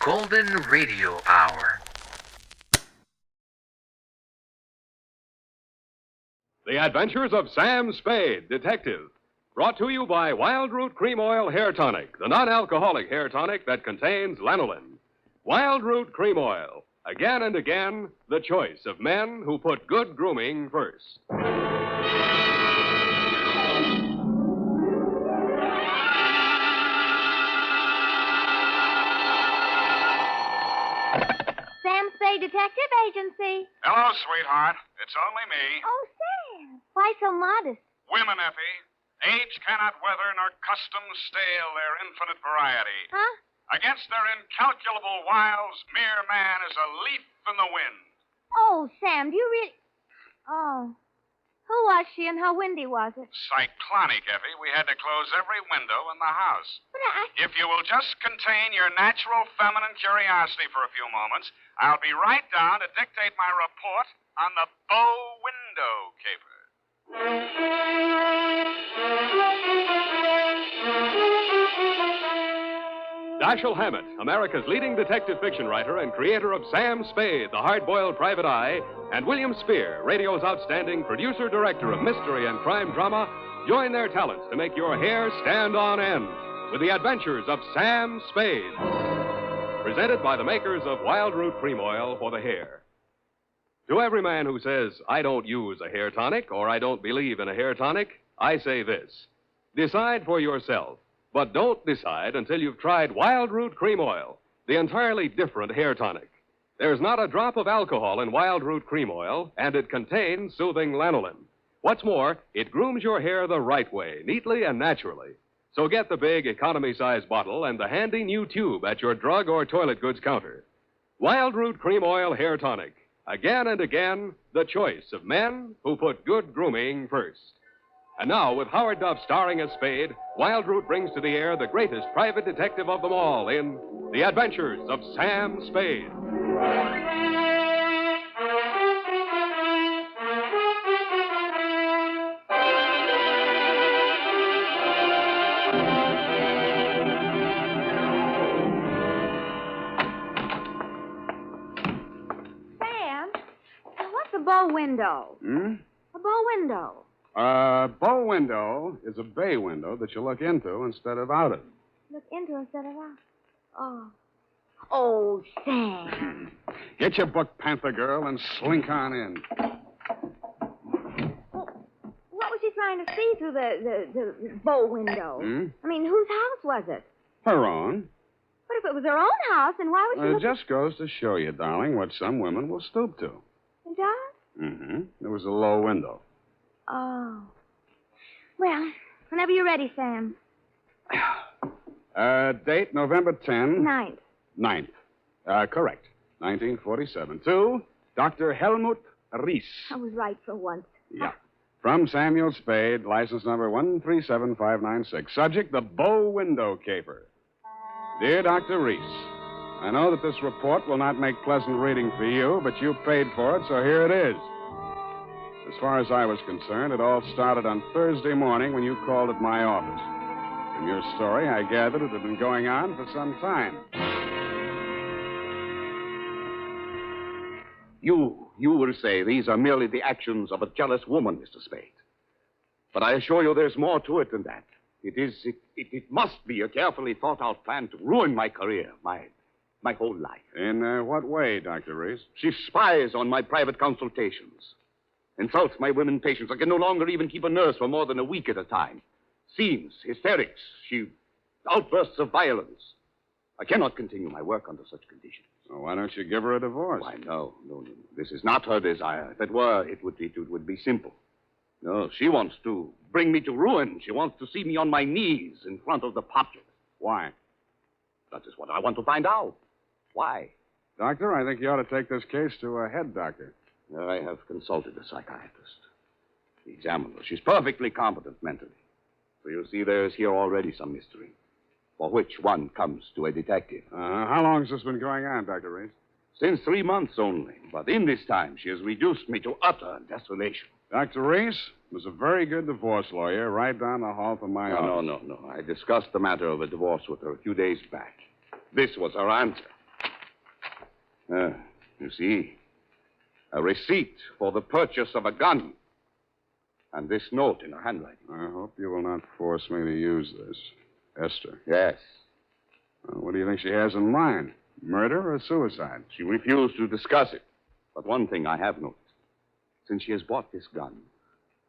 Golden Radio Hour. The Adventures of Sam Spade, Detective. Brought to you by Wild Root Cream Oil Hair Tonic, the non-alcoholic hair tonic that contains lanolin. Wild Root Cream Oil. Again and again, the choice of men who put good grooming first. Sam Spade Detective Agency. Hello, sweetheart. It's only me. Oh, Sam. Why so modest? Women, Effie. Age cannot weather nor custom stale their infinite variety. Huh? Against their incalculable wiles, mere man is a leaf in the wind. Oh, Sam, do you really... Oh. Who was she and how windy was it? Cyclonic, Effie. We had to close every window in the house. But If you will just contain your natural feminine curiosity for a few moments, I'll be right down to dictate my report on the bow window caper. Dashiell Hammett, America's leading detective fiction writer and creator of Sam Spade, the hard-boiled private eye, and William Spear, radio's outstanding producer-director of mystery and crime drama, join their talents to make your hair stand on end with the adventures of Sam Spade. Presented by the makers of Wild Root Cream Oil for the hair. To every man who says, I don't use a hair tonic or I don't believe in a hair tonic, I say this. Decide for yourself. But don't decide until you've tried Wild Root Cream Oil, the entirely different hair tonic. There's not a drop of alcohol in Wild Root Cream Oil, and it contains soothing lanolin. What's more, it grooms your hair the right way, neatly and naturally. So get the big economy-size bottle and the handy new tube at your drug or toilet goods counter. Wild Root Cream Oil Hair Tonic. Again and again, the choice of men who put good grooming first. And now, with Howard Duff starring as Spade, Wild Root brings to the air the greatest private detective of them all in The Adventures of Sam Spade. Sam, what's a bow window? A bow window. Bow window is a bay window that you look into instead of out of. Look into instead of out. Oh. Oh, Sam. Get your book, Panther Girl, and slink on in. Well, what was she trying to see through the bow window? I mean, whose house was it? Her own. But if it was her own house, then why would she It look... just goes to show you, darling, what some women will stoop to. It does? Mm-hmm. It was a low window. Oh. Well, whenever you're ready, Sam. Date November 10. Ninth. 9th. Correct. 1947. To Dr. Helmut Reese. I was right for once. Yeah. From Samuel Spade, license number 137596. Subject, the bow window caper. Dear Dr. Reese, I know that this report will not make pleasant reading for you, but you paid for it, so here it is. As far as I was concerned, it all started on Thursday morning when you called at my office. From your story, I gathered it had been going on for some time. You will say these are merely the actions of a jealous woman, Mr. Spade. But I assure you there's more to it than that. It must be a carefully thought-out plan to ruin my career, my whole life. In what way, Dr. Reese? She spies on my private consultations. Insults my women patients. I can no longer even keep a nurse for more than a week at a time. Scenes, hysterics, outbursts of violence. I cannot continue my work under such conditions. Well, why don't you give her a divorce? Why, no. This is not her desire. If it were, it would be simple. No, she wants to bring me to ruin. She wants to see me on my knees in front of the populace. Why? That is what I want to find out. Why? Doctor, I think you ought to take this case to a head doctor. I have consulted a psychiatrist. He examined her. She's perfectly competent mentally. So you see, there is here already some mystery, for which one comes to a detective. How long has this been going on, Dr. Reese? Since 3 months only. But in this time, she has reduced me to utter desolation. Dr. Reese was a very good divorce lawyer right down the hall from my office. No. I discussed the matter of a divorce with her a few days back. This was her answer. You see, a receipt for the purchase of a gun. And this note in her handwriting. I hope you will not force me to use this. Esther. Yes. What do you think she has in mind? Murder or suicide? She refused to discuss it. But one thing I have noticed. Since she has bought this gun,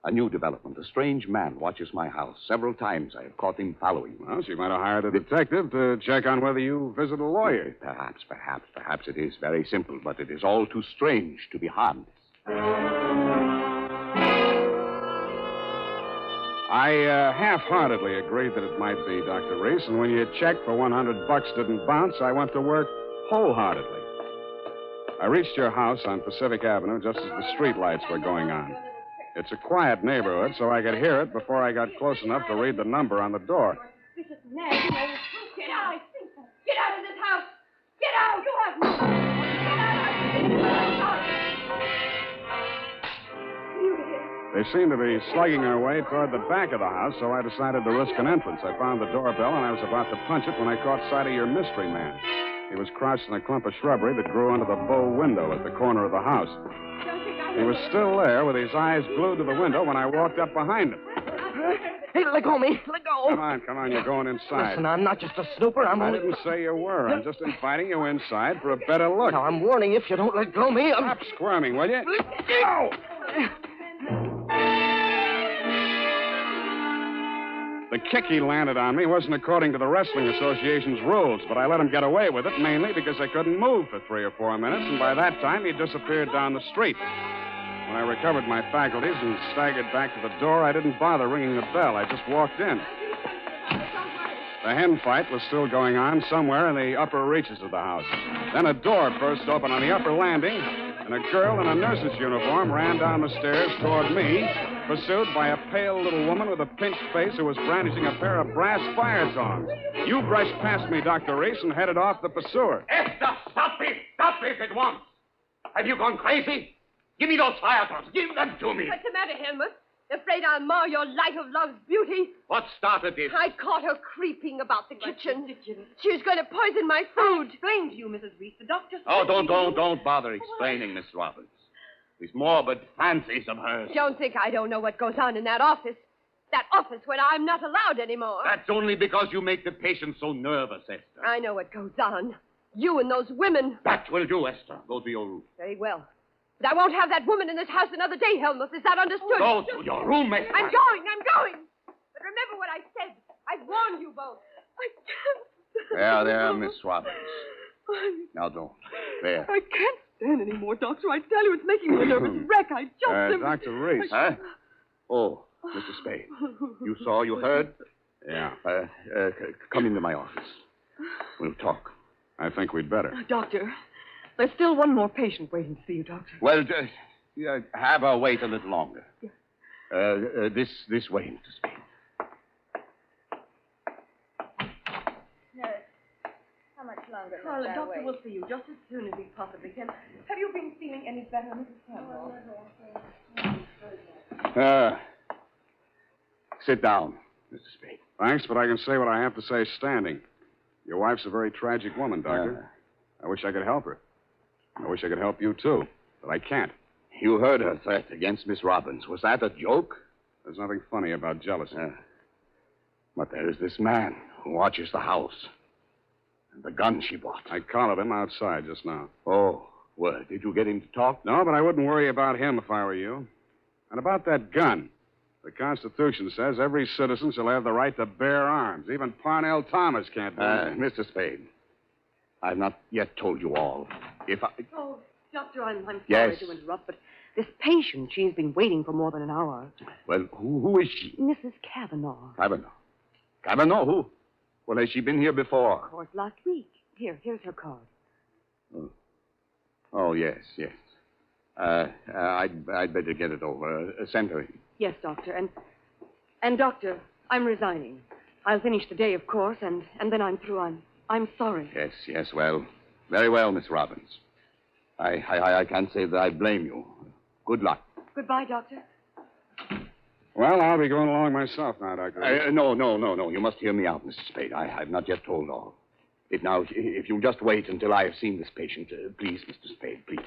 a new development. A strange man watches my house. Several times I have caught him following me. Well, she might have hired a detective to check on whether you visit a lawyer. Perhaps it is very simple, but it is all too strange to be harmless. I half-heartedly agreed that it might be, Dr. Reese, and when your check for $100 didn't bounce, I went to work wholeheartedly. I reached your house on Pacific Avenue just as the streetlights were going on. It's a quiet neighborhood, so I could hear it before I got close enough to read the number on the door. Get out! Get out of this house! Get out! You have no... Get out! They seemed to be slugging their way toward the back of the house, so I decided to risk an entrance. I found the doorbell, and I was about to punch it when I caught sight of your mystery man. He was crouched in a clump of shrubbery that grew under the bow window at the corner of the house. He was still there with his eyes glued to the window when I walked up behind him. Hey, let go of me. Let go. Come on, you're going inside. Listen, I'm not just a snooper. I didn't say you were. I'm just inviting you inside for a better look. Now, I'm warning you, if you don't let go of me, I'm... Stop squirming, will you? Go! The kick he landed on me wasn't according to the Wrestling Association's rules, but I let him get away with it mainly because I couldn't move for 3 or 4 minutes, and by that time he disappeared down the street. When I recovered my faculties and staggered back to the door, I didn't bother ringing the bell. I just walked in. The hen fight was still going on somewhere in the upper reaches of the house. Then a door burst open on the upper landing, and a girl in a nurse's uniform ran down the stairs toward me, pursued by a pale little woman with a pinched face who was brandishing a pair of brass fire tongs. You brushed past me, Dr. Reese, and headed off the pursuer. Esther, stop this! Stop this at once! Have you gone crazy? Give me those fire tongs. Give them to me. What's the matter, Helmut? Afraid I'll mar your light of love's beauty? What started this? I caught her creeping about the kitchen. She was going to poison my food. Explain to you, Mrs. Reese. The doctor said... Oh, don't bother explaining, Miss Roberts. These morbid fancies of hers. Don't think I don't know what goes on in that office. That office where I'm not allowed anymore. That's only because you make the patient so nervous, Esther. I know what goes on. You and those women. That will do, Esther. Go to your room. Very well. But I won't have that woman in this house another day, Helmut. Is that understood? Go to your room, Esther. I'm going. But remember what I said. I warned you both. I can't. There, Miss Roberts. Now don't. There. I can't stand anymore, Doctor. I tell you, it's making me a nervous wreck. I just... Dr. Reese. Huh? Oh, Mr. Spade. You saw, you heard? Yeah. Come into my office. We'll talk. I think we'd better. Doctor, there's still one more patient waiting to see you, Doctor. Well, have her wait a little longer. This way, Mr. Spade. How much longer? Well, the doctor will see you just as soon as he possibly can. Have you been feeling any better, Mrs. Campbell? Sit down, Mr. Spade. Thanks, but I can say what I have to say standing. Your wife's a very tragic woman, Doctor. I wish I could help her. I wish I could help you, too, but I can't. You heard her threat against Miss Robbins. Was that a joke? There's nothing funny about jealousy. But there is this man who watches the house. And the gun she bought. I collared him outside just now. Oh, well, did you get him to talk? No, but I wouldn't worry about him if I were you. And about that gun. The Constitution says every citizen shall have the right to bear arms. Even Parnell Thomas can't do it. Mr. Spade, I've not yet told you all. If I... Oh, Doctor, I'm sorry Yes. to interrupt, but this patient, she's been waiting for more than an hour. Well, who is she? Mrs. Kavanaugh. Kavanaugh. Kavanaugh? Who? Well, has she been here before? Of course, last week. Here's her card. Oh, yes. I'd better get it over. Send her in. Yes, Doctor. And Doctor, I'm resigning. I'll finish the day, of course, and then I'm through. I'm sorry. Yes, well. Very well, Miss Robbins. I can't say that I blame you. Good luck. Goodbye, Doctor. Well, I'll be going along myself now, Doctor. No. You must hear me out, Mr. Spade. I've not yet told all. Now, if you'll just wait until I have seen this patient, please, Mr. Spade, please.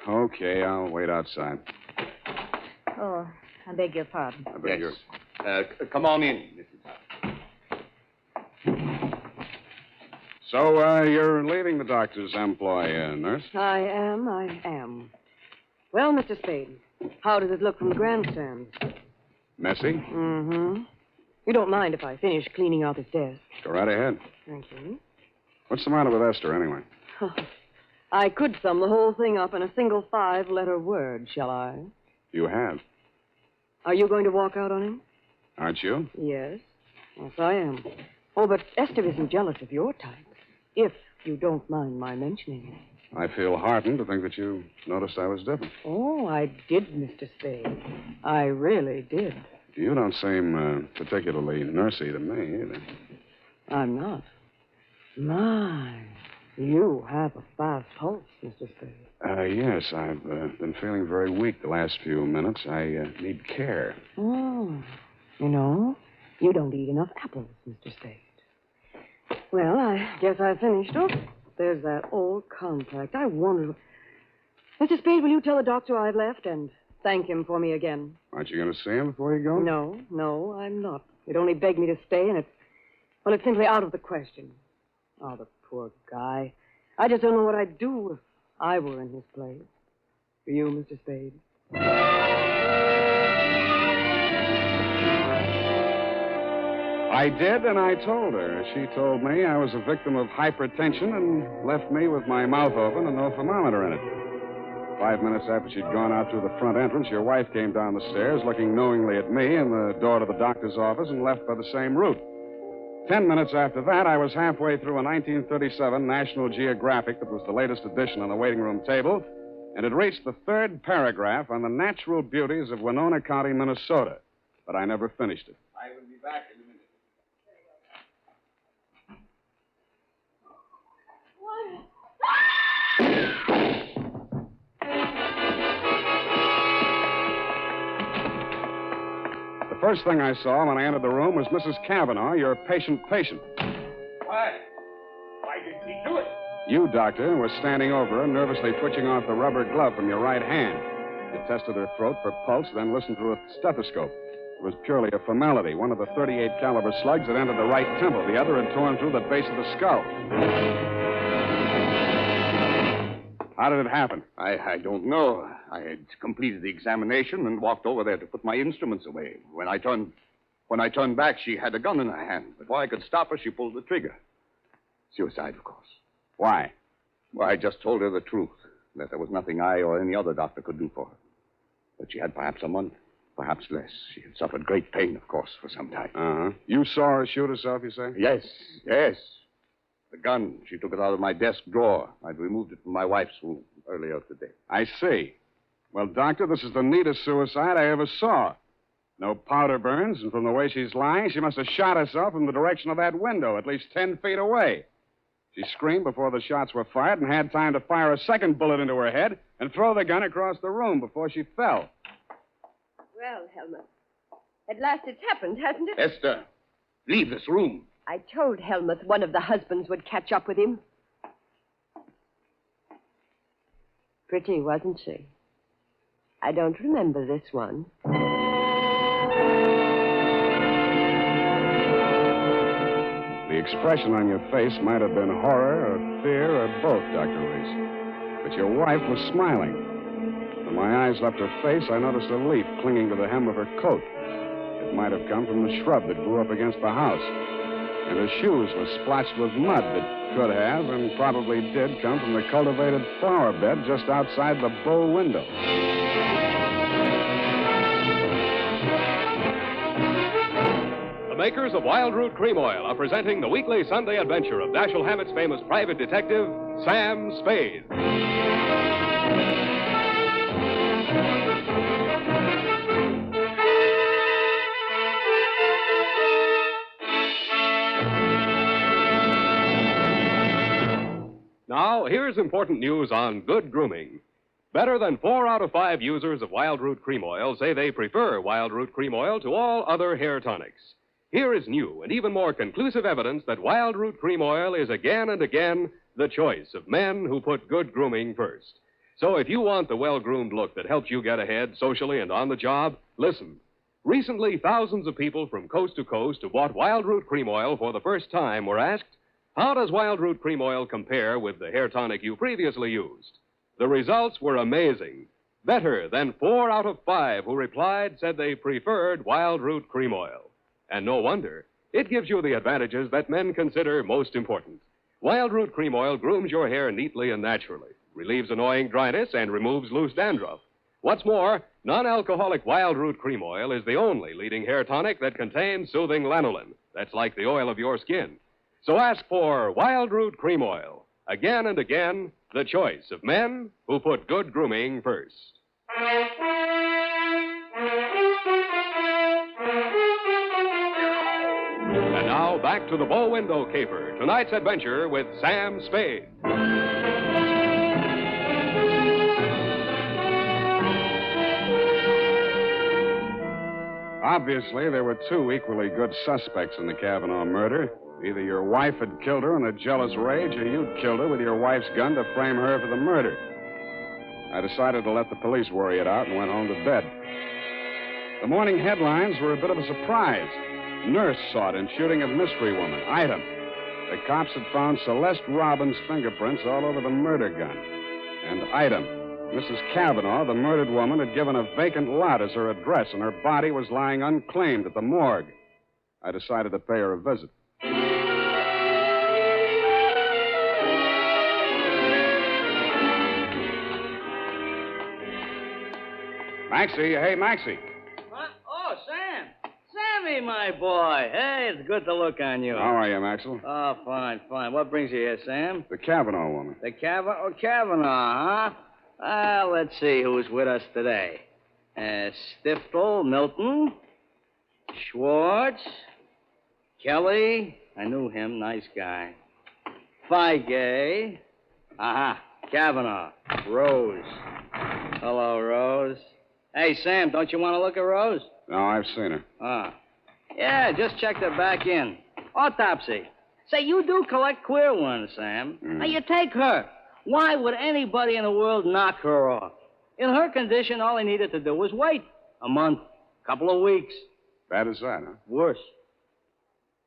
Okay, I'll wait outside. Oh, I beg your pardon. I beg your... Come on in, Mrs. Hutt. So, you're leaving the doctor's employ, nurse? I am. Well, Mr. Spade, how does it look from the grandstand? Messy? Mm-hmm. You don't mind if I finish cleaning out his desk? Go right ahead. Thank you. What's the matter with Esther, anyway? I could sum the whole thing up in a single 5-letter word, shall I? You have. Are you going to walk out on him? Aren't you? Yes. Yes, I am. Oh, but Esther isn't jealous of your type, if you don't mind my mentioning it. I feel heartened to think that you noticed I was different. Oh, I did, Mr. Spade. I really did. You don't seem particularly nursey to me, either. I'm not. My, you have a fast pulse, Mr. Spade. Yes, I've been feeling very weak the last few minutes. I need care. Oh, you know, you don't eat enough apples, Mr. Spade. Well, I guess I finished. Oh, there's that old compact. I wonder... Mr. Spade, will you tell the doctor I've left and thank him for me again? Aren't you going to see him before you go? No, I'm not. He'd only begged me to stay, and it's simply out of the question. Oh, the poor guy. I just don't know what I'd do if I were in his place. For you, Mr. Spade. I did, and I told her. She told me I was a victim of hypertension and left me with my mouth open and no thermometer in it. 5 minutes after she'd gone out through the front entrance, your wife came down the stairs, looking knowingly at me and the door to the doctor's office, and left by the same route. 10 minutes after that, I was halfway through a 1937 National Geographic that was the latest edition on the waiting room table, and had reached the third paragraph on the natural beauties of Winona County, Minnesota. But I never finished it. I will be back in a minute. The first thing I saw when I entered the room was Mrs. Kavanaugh, your patient. Why did he do it? You, doctor, were standing over her, nervously twitching off the rubber glove from your right hand. You tested her throat for pulse, then listened through a stethoscope. It was purely a formality. One of the .38 caliber slugs had entered the right temple. The other had torn through the base of the skull. How did it happen? I don't know. I had completed the examination and walked over there to put my instruments away. When I turned back, she had a gun in her hand. Before I could stop her, she pulled the trigger. Suicide, of course. Why? Well, I just told her the truth, that there was nothing I or any other doctor could do for her. But she had perhaps a month, perhaps less. She had suffered great pain, of course, for some time. Uh-huh. You saw her shoot herself, you say? Yes. The gun, she took it out of my desk drawer. I'd removed it from my wife's room earlier today. I see. Well, doctor, this is the neatest suicide I ever saw. No powder burns, and from the way she's lying, she must have shot herself from the direction of that window, at least 10 feet away. She screamed before the shots were fired and had time to fire a second bullet into her head and throw the gun across the room before she fell. Well, Helmut, at last it's happened, hasn't it? Esther, leave this room. I told Helmut one of the husbands would catch up with him. Pretty, wasn't she? I don't remember this one. The expression on your face might have been horror or fear or both, Dr. Reese. But your wife was smiling. When my eyes left her face, I noticed a leaf clinging to the hem of her coat. It might have come from the shrub that grew up against the house. And her shoes were splotched with mud that could have and probably did come from the cultivated flower bed just outside the bow window. The makers of Wild Root Cream Oil are presenting the weekly Sunday adventure of Dashiell Hammett's famous private detective, Sam Spade. Now, here's important news on good grooming. Better than 4 out of 5 users of Wild Root Cream Oil say they prefer Wild Root Cream Oil to all other hair tonics. Here is new and even more conclusive evidence that Wild Root Cream Oil is again and again the choice of men who put good grooming first. So if you want the well-groomed look that helps you get ahead socially and on the job, listen. Recently, thousands of people from coast to coast who bought Wild Root Cream Oil for the first time were asked, how does Wild Root Cream Oil compare with the hair tonic you previously used? The results were amazing. Better than 4 out of 5 who replied said they preferred Wild Root Cream Oil. And no wonder. It gives you the advantages that men consider most important. Wild Root Cream Oil grooms your hair neatly and naturally, relieves annoying dryness, and removes loose dandruff. What's more, non-alcoholic Wild Root Cream Oil is the only leading hair tonic that contains soothing lanolin. That's like the oil of your skin. So ask for Wild Root Cream Oil. Again and again, the choice of men who put good grooming first. And now, back to the bow window caper. Tonight's adventure with Sam Spade. Obviously, there were 2 equally good suspects in the Kavanaugh murder. Either your wife had killed her in a jealous rage, or you'd killed her with your wife's gun to frame her for the murder. I decided to let the police worry it out and went home to bed. The morning headlines were a bit of a surprise. Nurse sought in shooting of mystery woman. Item. The cops had found Celeste Robbins' fingerprints all over the murder gun. And item. Mrs. Kavanaugh, the murdered woman, had given a vacant lot as her address, and her body was lying unclaimed at the morgue. I decided to pay her a visit. Maxie, hey, Maxie. What? Oh, Sam. Sammy, my boy. Hey, it's good to look on you. How are you, Maxwell? Oh, fine, fine. What brings you here, Sam? The Kavanaugh woman. The Kavanaugh, huh? Let's see who's with us today. Stiftel, Milton, Schwartz, Kelly. I knew him. Nice guy. Feige. Aha. Kavanaugh. Rose. Hello, Rose. Hey, Sam, don't you want to look at Rose? No, I've seen her. Yeah, just checked her back in. Autopsy. Say, you do collect queer ones, Sam. Now, you take her. Why would anybody in the world knock her off? In her condition, all he needed to do was wait. A month, couple of weeks. Bad as that, huh? Worse.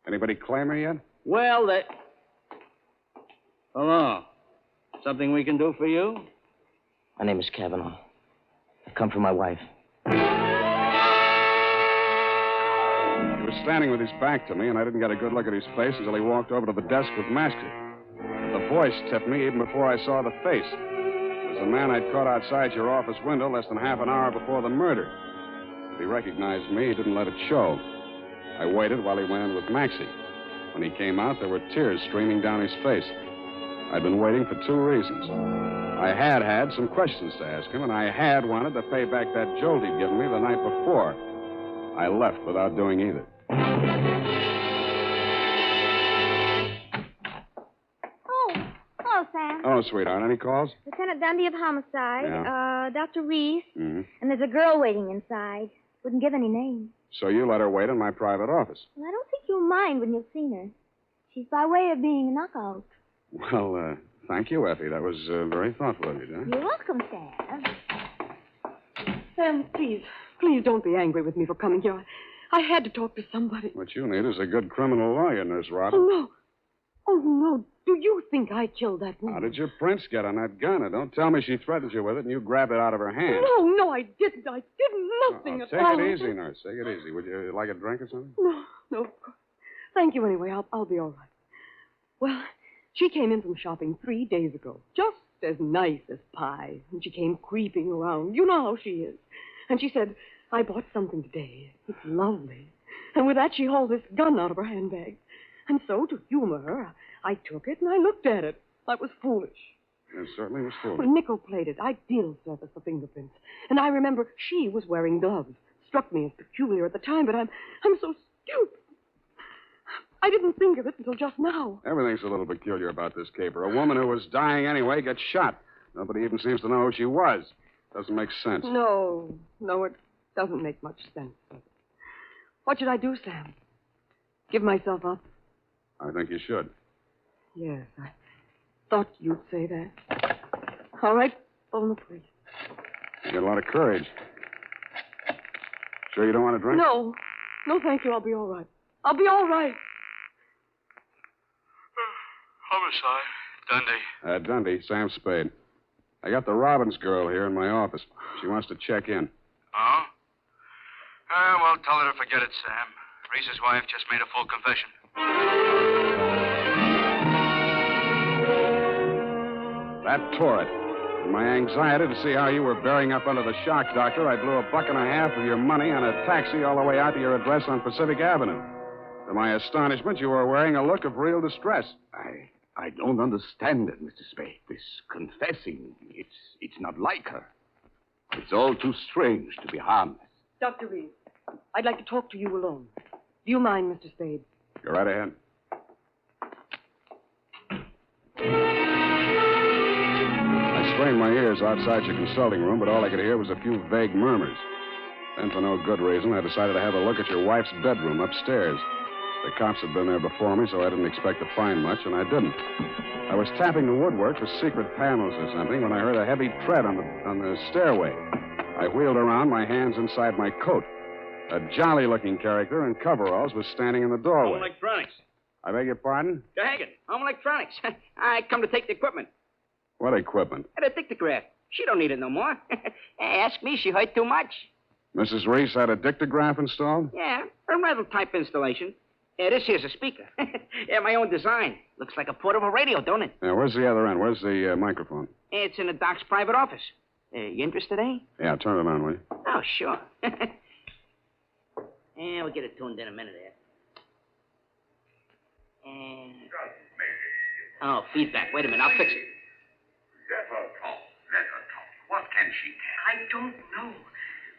Anybody claim her yet? Well, they... Hello. Something we can do for you? My name is Kavanaugh. I've come for my wife. He was standing with his back to me, and I didn't get a good look at his face until he walked over to the desk with Maxie. The voice tipped me even before I saw the face. It was the man I'd caught outside your office window less than half an hour before the murder. If he recognized me, he didn't let it show. I waited while he went in with Maxie. When he came out, there were tears streaming down his face. I'd been waiting for 2 reasons. I had some questions to ask him, and I had wanted to pay back that jolt he'd given me the night before. I left without doing either. Oh, hello, Sam. Oh, sweetheart, any calls? Lieutenant Dundee of Homicide, Yeah. Dr. Reese, Mm-hmm. and there's a girl waiting inside. Wouldn't give any names. So you let her wait in my private office. Well, I don't think you'll mind when you've seen her. She's by way of being a knockout. Well, thank you, Effie. That was very thoughtful of you, huh? You're welcome, Sam. Sam, please don't be angry with me for coming here. I had to talk to somebody. What you need is a good criminal lawyer, Nurse Robin. Oh, no. Do you think I killed that woman? How did your prints get on that gun? And don't tell me she threatened you with it and you grabbed it out of her hand. No, I didn't. I did nothing at all. Take it easy, Nurse. Take it easy. Would you like a drink or something? No, of course. Thank you anyway. I'll be all right. Well, she came in from shopping 3 days ago. Just as nice as pie. And she came creeping around. You know how she is. And she said, I bought something today. It's lovely. And with that, she hauled this gun out of her handbag. And so, to humor her, I took it and I looked at it. That was foolish. It certainly was foolish. Well, nickel-plated, ideal surface for fingerprints. And I remember she was wearing gloves. Struck me as peculiar at the time, but I'm so stupid. I didn't think of it until just now. Everything's a little peculiar about this caper. A woman who was dying anyway gets shot. Nobody even seems to know who she was. Doesn't make sense. No, it doesn't make much sense. What should I do, Sam? give myself up? I think you should. Yes, I thought you'd say that. All right, phone the police. You got a lot of courage. Sure you don't want to drink? No. No, thank you. I'll be all right. I'll be all right. Homicide. Dundee. Dundee, Sam Spade. I got the Robbins girl here in my office. She wants to check in. Oh? Well, tell her to forget it, Sam. Reese's wife just made a full confession. That tore it. In my anxiety to see how you were bearing up under the shock, Doctor, I blew $1.50 of your money on a taxi all the way out to your address on Pacific Avenue. To my astonishment, you were wearing a look of real distress. I don't understand it, Mr. Spade. This confessing, it's not like her. It's all too strange to be harmless. Dr. Reed, I'd like to talk to you alone. Do you mind, Mr. Spade? Go right ahead. I strained my ears outside your consulting room, but all I could hear was a few vague murmurs. Then, for no good reason, I decided to have a look at your wife's bedroom upstairs. The cops had been there before me, so I didn't expect to find much, and I didn't. I was tapping the woodwork for secret panels or something when I heard a heavy tread on the stairway. I wheeled around, my hands inside my coat. A jolly-looking character in coveralls was standing in the doorway. Home Electronics. I beg your pardon? Daggett, Home Electronics. I come to take the equipment. What equipment? And a dictograph. She don't need it no more. Ask me, she hurt too much. Mrs. Reese had a dictograph installed? Yeah, a rental type installation. This here's a speaker. Yeah, my own design. Looks like a portable radio, don't it? Yeah, where's the other end? Where's the microphone? It's in the doc's private office. You interested, eh? Yeah, turn it on, will you? Oh, sure. Yeah, we'll get it tuned in a minute here. Oh, feedback. Wait a minute, I'll fix it. Let her talk. What can she tell? I don't know.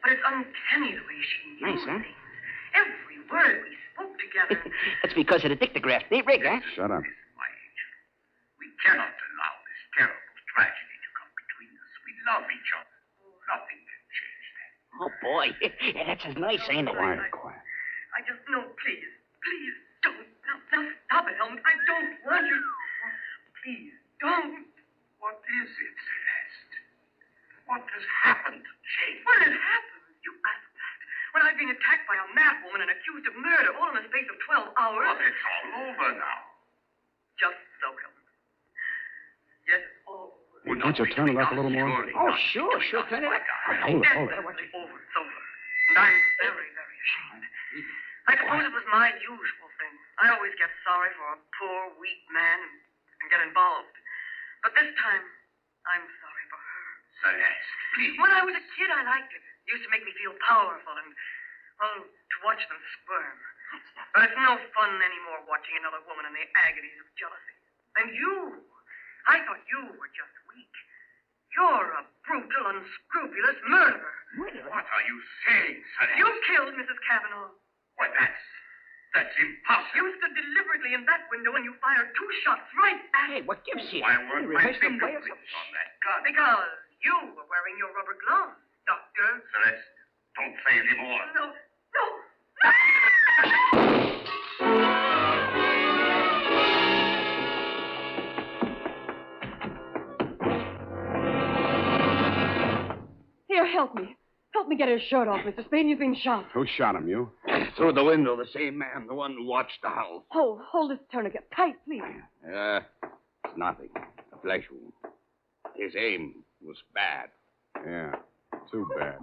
But it's uncanny the way she knew Nice, huh? things. Every word we spoke together. That's because of the dictograph. Neat rig, huh? Shut up. Listen, my angel. We cannot allow this terrible tragedy to come between us. We love each other. Nothing can change that. Oh, boy. Yeah, that's as nice, ain't it? Quiet. I just know, please don't. Now stop it, Helmut. I don't want you. Please don't. What is it, Celeste? What has happened to Jane? What has happened? You asked that. When I've been attacked by a madwoman and accused of murder all in the space of 12 hours. But it's all over now. Just so, Helmut. Yes, it's all over. Well, can't you turn it up a little more? Oh, sure. Turn it up. Hold it. It's over. It's over. And I'm very, very ashamed. I suppose it was my usual thing. I always get sorry for a poor, weak man and get involved. But this time, I'm sorry for her. Celeste, please. When I was a kid, I liked it. It used to make me feel powerful and, well, to watch them squirm. But it's no fun anymore watching another woman in the agonies of jealousy. And you, I thought you were just weak. You're a brutal, unscrupulous murderer. What are you saying, Celeste? You killed Mrs. Kavanaugh. Why, that's impossible. You stood deliberately in that window and you fired 2 shots right at Hey, what gives you? Why weren't my rehearsed the fingerprints players? on that gun? Because you were wearing your rubber gloves, Doctor. Celeste, don't say any more. No. Here, help me. Help me get his shirt off, Mr. Spade. You've been shot. Who shot him, you? Through the window, the same man, the one who watched the house. Hold this tourniquet tight, please. It's nothing. A flesh wound. His aim was bad. Yeah, too bad.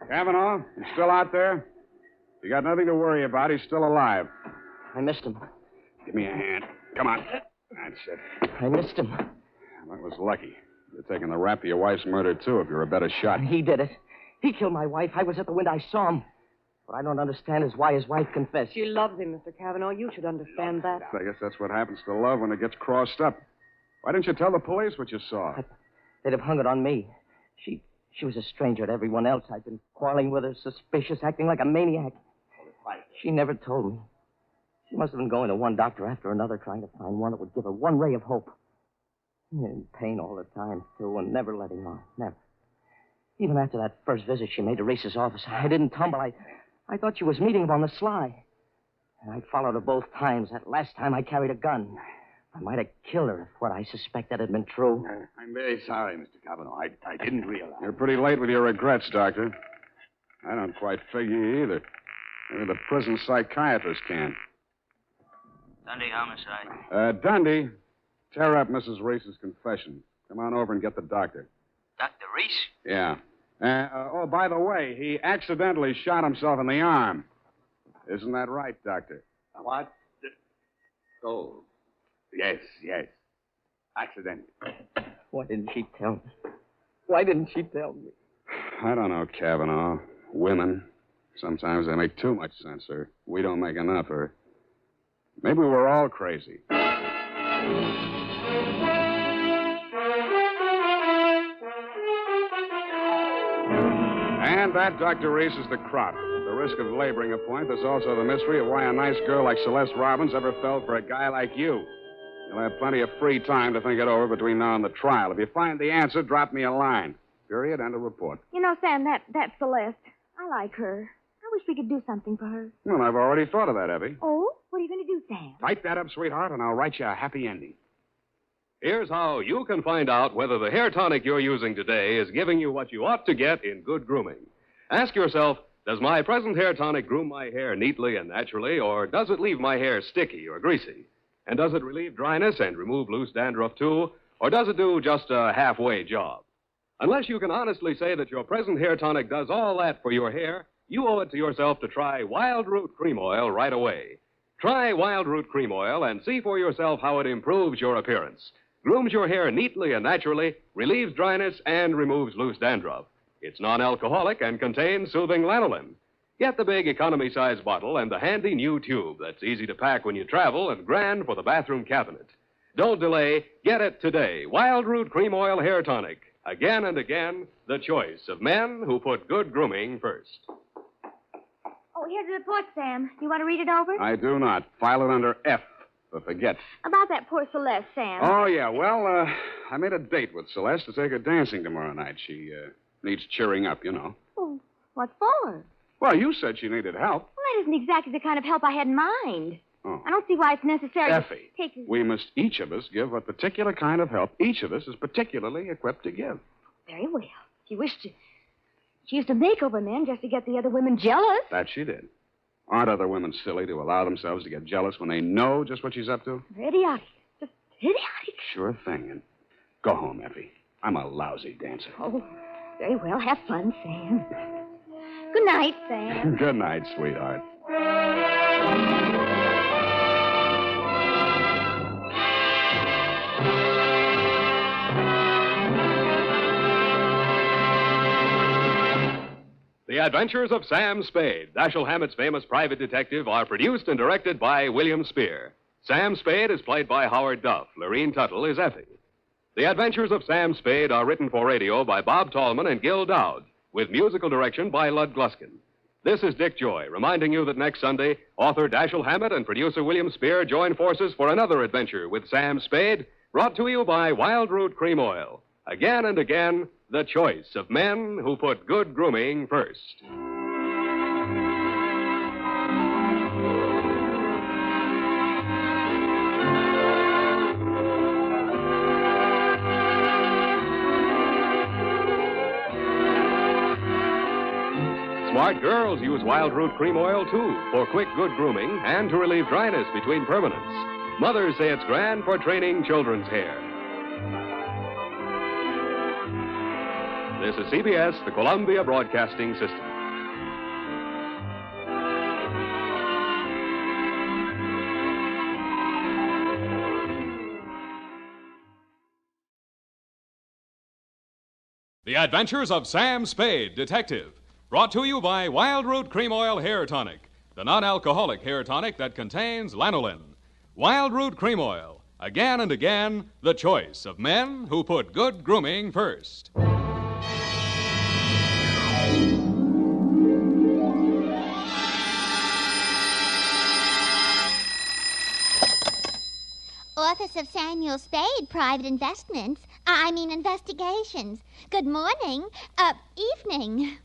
Kavanaugh, you still out there? You got nothing to worry about. He's still alive. I missed him. Give me a hand. Come on. That's it. I missed him. That was lucky. You're taking the rap for your wife's murder, too, if you're a better shot. He did it. He killed my wife. I was at the window. I saw him. What I don't understand is why his wife confessed. She loves him, Mr. Kavanaugh. You should understand that. I guess that's what happens to love when it gets crossed up. Why didn't you tell the police what you saw? They'd have hung it on me. She was a stranger to everyone else. I'd been quarreling with her, suspicious, acting like a maniac. She never told me. She must have been going to one doctor after another, trying to find one that would give her one ray of hope. In pain all the time, too, and never letting on. Never. Even after that first visit she made to Reese's office, I didn't tumble. I thought she was meeting him on the sly. And I followed her both times. That last time I carried a gun. I might have killed her if what I suspected had been true. I'm very sorry, Mr. Cavanaugh. I didn't realize. You're pretty late with your regrets, Doctor. I don't quite figure you either. Maybe the prison psychiatrist can. Dundee homicide. Dundee, tear up Mrs. Reese's confession. Come on over and get the doctor. Dr. Reese? Yeah. Oh, by the way, he accidentally shot himself in the arm. Isn't that right, Doctor? What? Oh, yes. Accident. Why didn't she tell me? Why didn't she tell me? I don't know, Kavanaugh. Women. Sometimes they make too much sense, or we don't make enough, or maybe we're all crazy. And that, Dr. Reese, is the crop. At the risk of laboring a point, there's also the mystery of why a nice girl like Celeste Robbins ever fell for a guy like you. You'll have plenty of free time to think it over between now and the trial. If you find the answer, drop me a line. Period. And a report. You know, Sam, that's Celeste. I like her. I wish we could do something for her. Well, I've already thought of that, Effie. Oh? What are you going to do, Sam? Type that up, sweetheart, and I'll write you a happy ending. Here's how you can find out whether the hair tonic you're using today is giving you what you ought to get in good grooming. Ask yourself, does my present hair tonic groom my hair neatly and naturally, or does it leave my hair sticky or greasy? And does it relieve dryness and remove loose dandruff, too? Or does it do just a halfway job? Unless you can honestly say that your present hair tonic does all that for your hair, you owe it to yourself to try Wild Root Cream Oil right away. Try Wild Root Cream Oil and see for yourself how it improves your appearance, grooms your hair neatly and naturally, relieves dryness, and removes loose dandruff. It's non-alcoholic and contains soothing lanolin. Get the big economy-size bottle and the handy new tube that's easy to pack when you travel and grand for the bathroom cabinet. Don't delay. Get it today. Wild Root Cream Oil Hair Tonic. Again and again, the choice of men who put good grooming first. Oh, here's the report, Sam. You want to read it over? I do not. File it under F for forget. About that poor Celeste, Sam. Oh, yeah. Well, I made a date with Celeste to take her dancing tomorrow night. She needs cheering up, you know. Oh, what for? Well, you said she needed help. Well, that isn't exactly the kind of help I had in mind. Oh. I don't see why it's necessary Effie, to take... we must each of us give a particular kind of help each of us is particularly equipped to give. Very well. She wished to... She used to make over men just to get the other women jealous. That she did. Aren't other women silly to allow themselves to get jealous when they know just what she's up to? Idiotic. Just idiotic. Sure thing. And go home, Effie. I'm a lousy dancer. Oh, very well. Have fun, Sam. Good night, Sam. Good night, sweetheart. The Adventures of Sam Spade, Dashiell Hammett's famous private detective, are produced and directed by William Spear. Sam Spade is played by Howard Duff. Lorene Tuttle is Effie. The Adventures of Sam Spade are written for radio by Bob Tallman and Gil Dowd, with musical direction by Lud Gluskin. This is Dick Joy, reminding you that next Sunday, author Dashiell Hammett and producer William Spear join forces for another adventure with Sam Spade, brought to you by Wild Root Cream Oil. Again and again, the choice of men who put good grooming first. Smart girls use Wild Root Cream Oil, too, for quick, good grooming and to relieve dryness between permanents. Mothers say it's grand for training children's hair. This is CBS, the Columbia Broadcasting System. The Adventures of Sam Spade, Detective. Brought to you by Wild Root Cream Oil Hair Tonic, the non-alcoholic hair tonic that contains lanolin. Wild Root Cream Oil, again and again, the choice of men who put good grooming first. Office of Samuel Spade, Private Investigations. Good morning. Evening.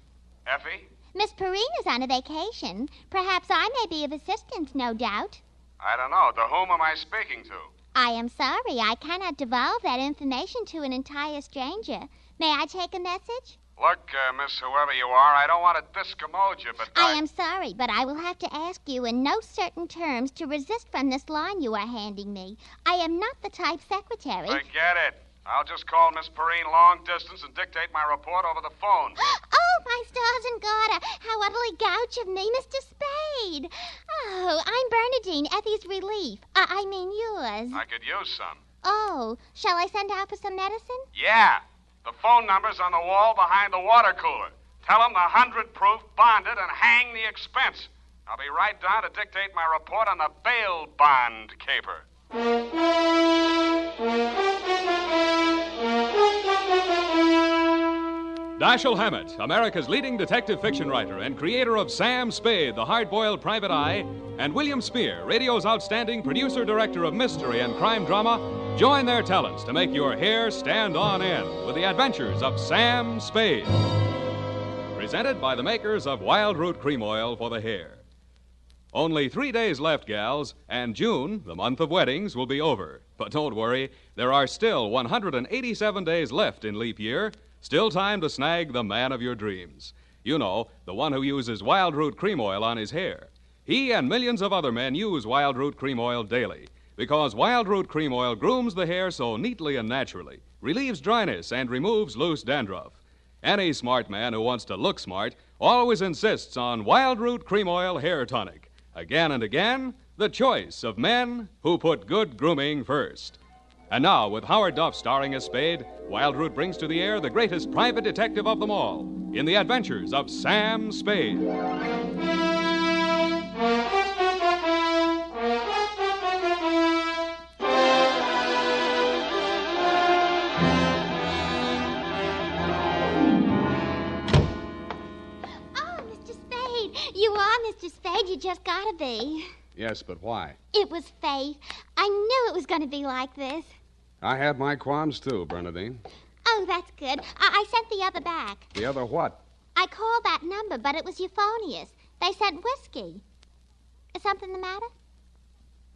Effie? Miss Perrine is on a vacation. Perhaps I may be of assistance, no doubt. I don't know. To whom am I speaking to? I am sorry. I cannot divulge that information to an entire stranger. May I take a message? Look, Miss whoever you are, I don't want to discommode you, but I am sorry, but I will have to ask you in no certain terms to resist from this line you are handing me. I am not the type secretary. Forget it. I'll just call Miss Perrine long distance and dictate my report over the phone. Oh, my stars and garter, how utterly gouch of me, Mr. Spade. Oh, I'm Bernadine, Effie's relief. I mean yours. I could use some. Oh, shall I send out for some medicine? Yeah. The phone number's on the wall behind the water cooler. Tell them the 100 proof, bonded, and hang the expense. I'll be right down to dictate my report on the bail bond caper. Dashiell Hammett, America's leading detective fiction writer and creator of Sam Spade, the hard-boiled private eye, and William Spear, radio's outstanding producer-director of mystery and crime drama, join their talents to make your hair stand on end with the adventures of Sam Spade. Presented by the makers of Wild Root Cream Oil for the hair. Only 3 days left, gals, and June, the month of weddings, will be over. But don't worry, there are still 187 days left in leap year. Still time to snag the man of your dreams. You know, the one who uses Wild Root Cream Oil on his hair. He and millions of other men use Wild Root Cream Oil daily because Wild Root Cream Oil grooms the hair so neatly and naturally, relieves dryness, and removes loose dandruff. Any smart man who wants to look smart always insists on Wild Root Cream Oil Hair Tonic. Again and again, the choice of men who put good grooming first. And now, with Howard Duff starring as Spade, Wild Root brings to the air the greatest private detective of them all in the adventures of Sam Spade. Oh, Mr. Spade. You are Mr. Spade. You just gotta be. Yes, but why? It was fate. I knew it was going to be like this. I had my qualms, too, Bernadine. Oh, that's good. I sent the other back. The other what? I called that number, but it was euphonious. They sent whiskey. Is something the matter?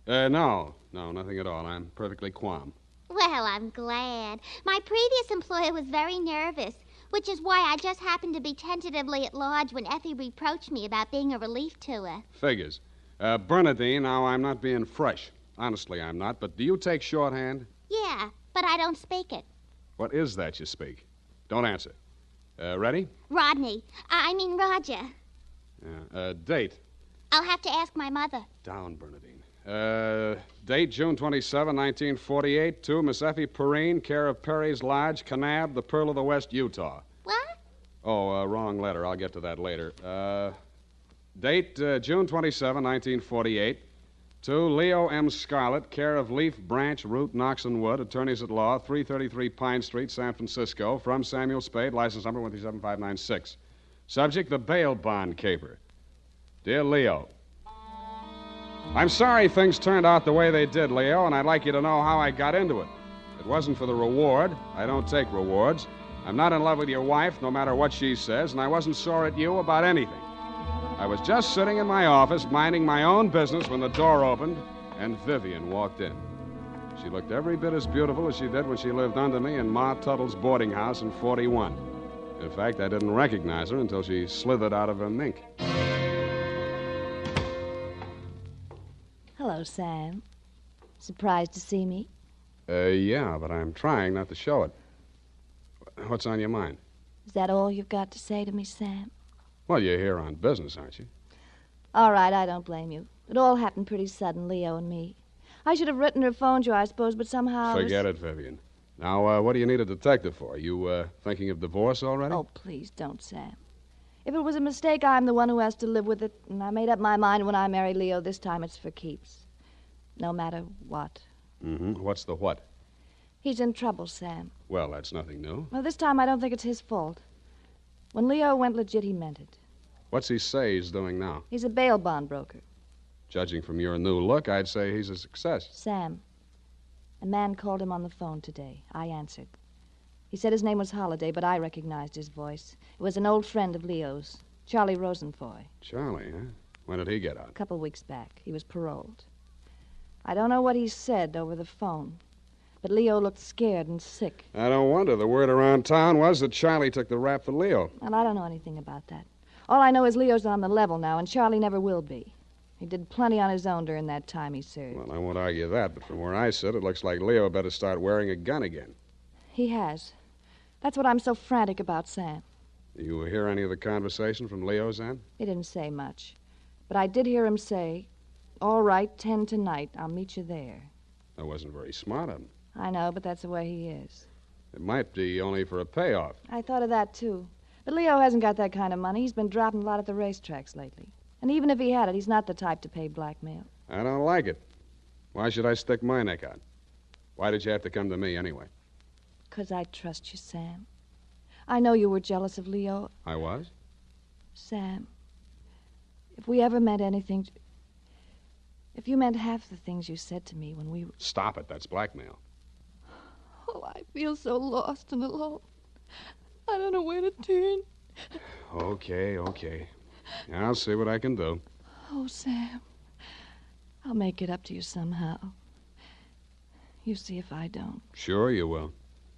No, nothing at all. I'm perfectly calm. Well, I'm glad. My previous employer was very nervous, which is why I just happened to be tentatively at large when Effie reproached me about being a relief to her. Figures. Bernadine, now, I'm not being fresh. Honestly, I'm not. But do you take shorthand? Yeah, but I don't speak it. What is that you speak? Don't answer. Ready? Rodney. I mean Roger. Date. I'll have to ask my mother. Down, Bernadine. Date, June 27, 1948, to Miss Effie Perrine, care of Perry's Lodge, Kanab, the Pearl of the West, Utah. What? Oh, wrong letter. I'll get to that later. Date, June 27, 1948, to Leo M. Scarlett, care of Leaf, Branch, Root, Knox and Wood, attorneys at law, 333 Pine Street, San Francisco, from Samuel Spade, license number 137596. Subject, the bail bond caper. Dear Leo, I'm sorry things turned out the way they did, Leo, and I'd like you to know how I got into it. It wasn't for the reward. I don't take rewards. I'm not in love with your wife, no matter what she says, and I wasn't sore at you about anything. I was just sitting in my office, minding my own business, when the door opened, and Vivian walked in. She looked every bit as beautiful as she did when she lived under me in Ma Tuttle's boarding house in 41. In fact, I didn't recognize her until she slithered out of her mink. Hello, Sam. Surprised to see me? Yeah, but I'm trying not to show it. What's on your mind? Is that all you've got to say to me, Sam? Well, you're here on business, aren't you? All right, I don't blame you. It all happened pretty sudden, Leo and me. I should have written or phoned you, I suppose, but somehow... Forget it, Vivian. Now, what do you need a detective for? You, thinking of divorce already? Oh, please don't, Sam. If it was a mistake, I'm the one who has to live with it, and I made up my mind when I married Leo. This time it's for keeps. No matter what. Mm-hmm. What's the what? He's in trouble, Sam. Well, that's nothing new. Well, this time I don't think it's his fault. When Leo went legit, he meant it. What's he say he's doing now? He's a bail bond broker. Judging from your new look, I'd say he's a success. Sam, a man called him on the phone today. I answered. He said his name was Holliday, but I recognized his voice. It was an old friend of Leo's, Charlie Rosenfoy. Charlie, huh? When did he get A out? couple weeks back. He was paroled. I don't know what he said over the phone, but Leo looked scared and sick. I don't wonder. The word around town was that Charlie took the rap for Leo. And I don't know anything about that. All I know is Leo's on the level now, and Charlie never will be. He did plenty on his own during that time he served. Well, I won't argue that, but from where I sit, it looks like Leo better start wearing a gun again. He has. That's what I'm so frantic about, Sam. You hear any of the conversation from Leo's end? He didn't say much. But I did hear him say, "All right, 10 tonight. I'll meet you there." That wasn't very smart of him. I know, but that's the way he is. It might be only for a payoff. I thought of that, too. But Leo hasn't got that kind of money. He's been dropping a lot at the racetracks lately. And even if he had it, he's not the type to pay blackmail. I don't like it. Why should I stick my neck out? Why did you have to come to me anyway? 'Cause I trust you, Sam. I know you were jealous of Leo. I was? Sam, if we ever meant anything... If you meant half the things you said to me when we were... Stop it. That's blackmail. Oh, I feel so lost and alone. I don't know where to turn. Okay. I'll see what I can do. Oh, Sam, I'll make it up to you somehow. You see if I don't. Sure you will.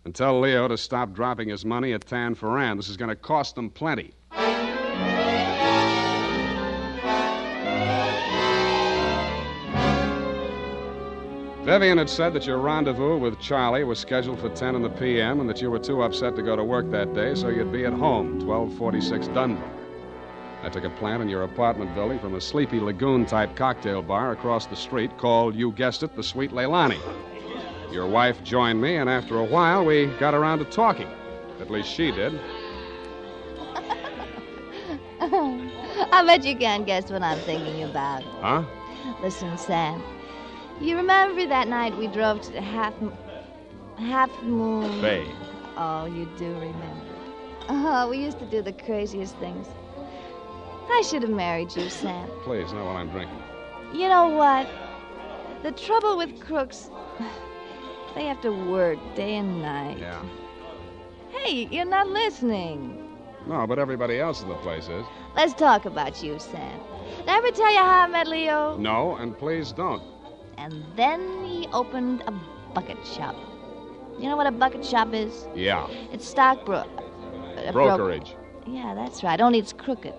And tell Leo to stop dropping his money at Tan Ferran. This is going to cost them plenty. Vivian had said that your rendezvous with Charlie was scheduled for 10 in the p.m. and that you were too upset to go to work that day, so you'd be at home, 1246 Dunbar. I took a plant in your apartment building from a Sleepy Lagoon-type cocktail bar across the street called, you guessed it, the Sweet Leilani. Your wife joined me, and after a while, we got around to talking. At least she did. I bet you can't guess what I'm thinking about. Huh? Listen, Sam. You remember that night we drove to the Half Moon... Bay. Oh, you do remember. Oh, we used to do the craziest things. I should have married you, Sam. Please, not while I'm drinking. You know what? The trouble with crooks, they have to work day and night. Yeah. Hey, you're not listening. No, but everybody else in the place is. Let's talk about you, Sam. Did I ever tell you how I met Leo? No, and please don't. And then he opened a bucket shop. You know what a bucket shop is? Yeah. It's brokerage. Yeah, that's right. Only it's crooked.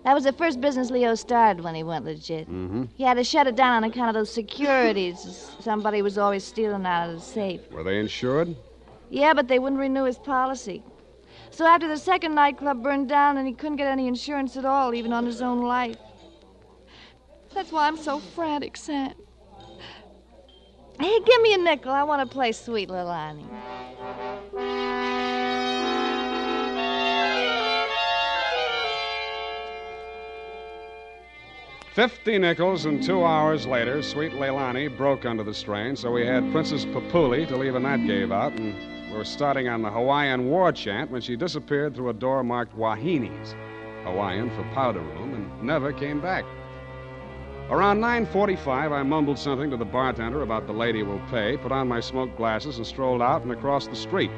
That was the first business Leo started when he went legit. Mm-hmm. He had to shut it down on account of those securities. Somebody was always stealing out of the safe. Were they insured? Yeah, but they wouldn't renew his policy. So after the second nightclub burned down and he couldn't get any insurance at all, even on his own life. That's why I'm so frantic, Sam. Hey, give me a nickel. I want to play Sweet Leilani. $50 and 2 hours later, Sweet Leilani broke under the strain, so we had Princess Papuli to leave a that gave out, and we were starting on the Hawaiian war chant when she disappeared through a door marked Wahines, Hawaiian for powder room, and never came back. Around 9:45, I mumbled something to the bartender about the lady will pay, put on my smoked glasses, and strolled out and across the street.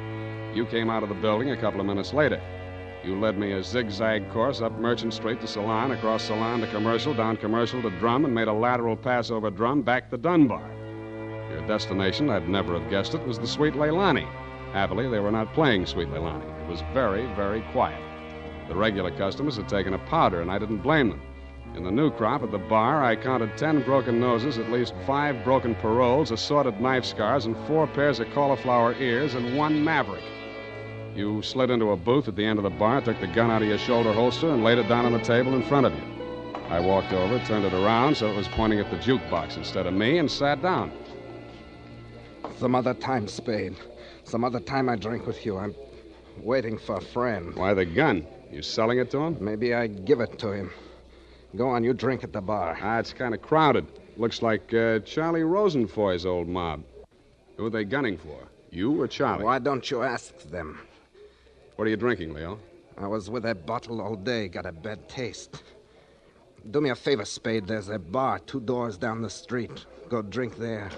You came out of the building a couple of minutes later. You led me a zigzag course up Merchant Street to Salon, across Salon to Commercial, down Commercial to Drum, and made a lateral pass over Drum back to Dunbar. Your destination, I'd never have guessed it, was the Sweet Leilani. Happily, they were not playing Sweet Leilani. It was very, very quiet. The regular customers had taken a powder, and I didn't blame them. In the new crop at the bar, I counted 10 broken noses, at least 5 broken paroles, assorted knife scars, and 4 pairs of cauliflower ears, and 1 maverick. You slid into a booth at the end of the bar, took the gun out of your shoulder holster, and laid it down on the table in front of you. I walked over, turned it around so it was pointing at the jukebox instead of me, and sat down. Some other time, Spade. Some other time I drink with you. I'm waiting for a friend. Why the gun? You selling it to him? Maybe I give it to him. Go on, you drink at the bar. It's kind of crowded. Looks like Charlie Rosenfoy's old mob. Who are they gunning for? You or Charlie? Why don't you ask them? What are you drinking, Leo? I was with that bottle all day. Got a bad taste. Do me a favor, Spade. There's a bar 2 doors down the street. Go drink there.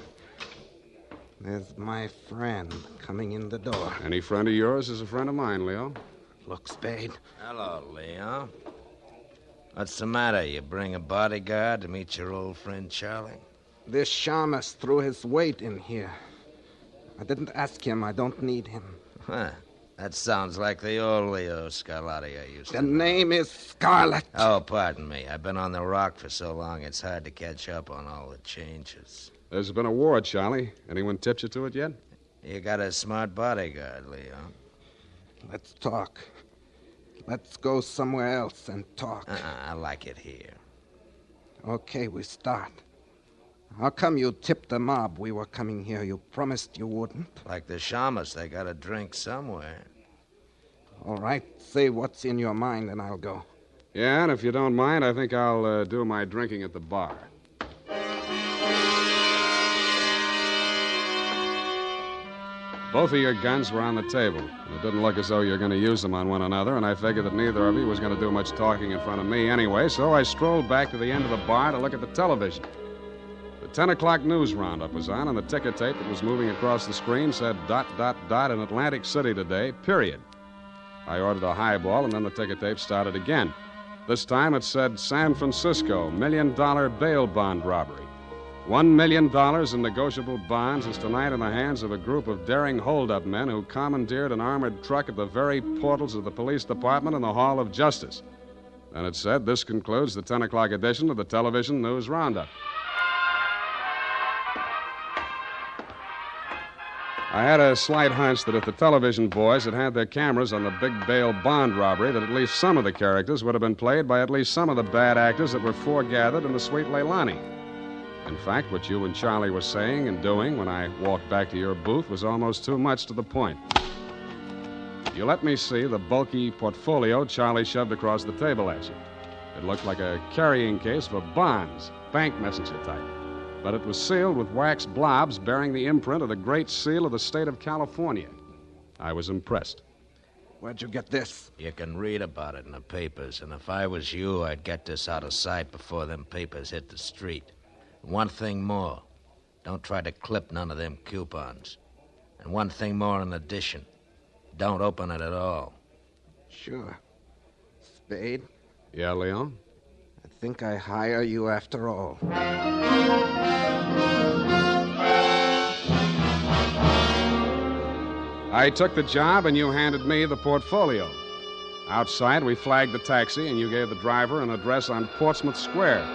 There's my friend coming in the door. Any friend of yours is a friend of mine, Leo. Look, Spade. Hello, Leo. What's the matter? You bring a bodyguard to meet your old friend Charlie? This shamus threw his weight in here. I didn't ask him. I don't need him. Huh. That sounds like the old Leo Scarlatti I used to know. The name is Scarlet. Oh, pardon me. I've been on the rock for so long, it's hard to catch up on all the changes. There's been a war, Charlie. Anyone tipped you to it yet? You got a smart bodyguard, Leo. Let's talk. Let's go somewhere else and talk. I like it here. Okay, we start. How come you tipped the mob we were coming here? You promised you wouldn't. Like the shamus, they got a drink somewhere. All right, say what's in your mind and I'll go. Yeah, and if you don't mind, I think I'll do my drinking at the bar. Both of your guns were on the table. It didn't look as though you were going to use them on one another, and I figured that neither of you was going to do much talking in front of me anyway, so I strolled back to the end of the bar to look at the television. The 10 o'clock news roundup was on, and the ticker tape that was moving across the screen said ... in Atlantic City today, period. I ordered a highball, and then the ticker tape started again. This time it said San Francisco, $1 million bail bond robbery. $1 million in negotiable bonds is tonight in the hands of a group of daring hold-up men who commandeered an armored truck at the very portals of the police department in the Hall of Justice. Then it said, this concludes the 10 o'clock edition of the television news roundup. I had a slight hunch that if the television boys had had their cameras on the big bail bond robbery, that at least some of the characters would have been played by at least some of the bad actors that were foregathered in the Sweet Leilani. In fact, what you and Charlie were saying and doing when I walked back to your booth was almost too much to the point. You let me see the bulky portfolio Charlie shoved across the table at you. It looked like a carrying case for bonds, bank messenger type. But it was sealed with wax blobs bearing the imprint of the Great Seal of the state of California. I was impressed. Where'd you get this? You can read about it in the papers, and if I was you, I'd get this out of sight before them papers hit the street. One thing more. Don't try to clip none of them coupons. And one thing more in addition. Don't open it at all. Sure. Spade? Yeah, Leon? I think I hire you after all. I took the job, and you handed me the portfolio. Outside, we flagged the taxi, and you gave the driver an address on Portsmouth Square.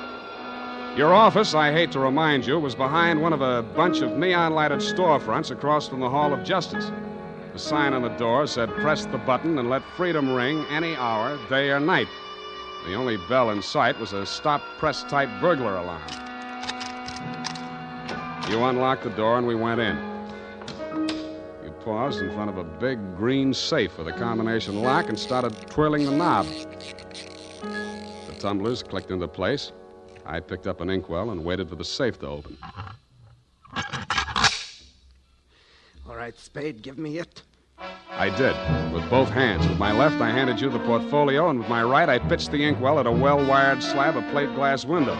Your office, I hate to remind you, was behind one of a bunch of neon-lighted storefronts across from the Hall of Justice. The sign on the door said, press the button and let freedom ring any hour, day or night. The only bell in sight was a stop-press-type burglar alarm. You unlocked the door and we went in. You paused in front of a big green safe with a combination lock and started twirling the knob. The tumblers clicked into place. I picked up an inkwell and waited for the safe to open. All right, Spade, give me it. I did, with both hands. With my left, I handed you the portfolio, and with my right, I pitched the inkwell at a well-wired slab of plate glass window.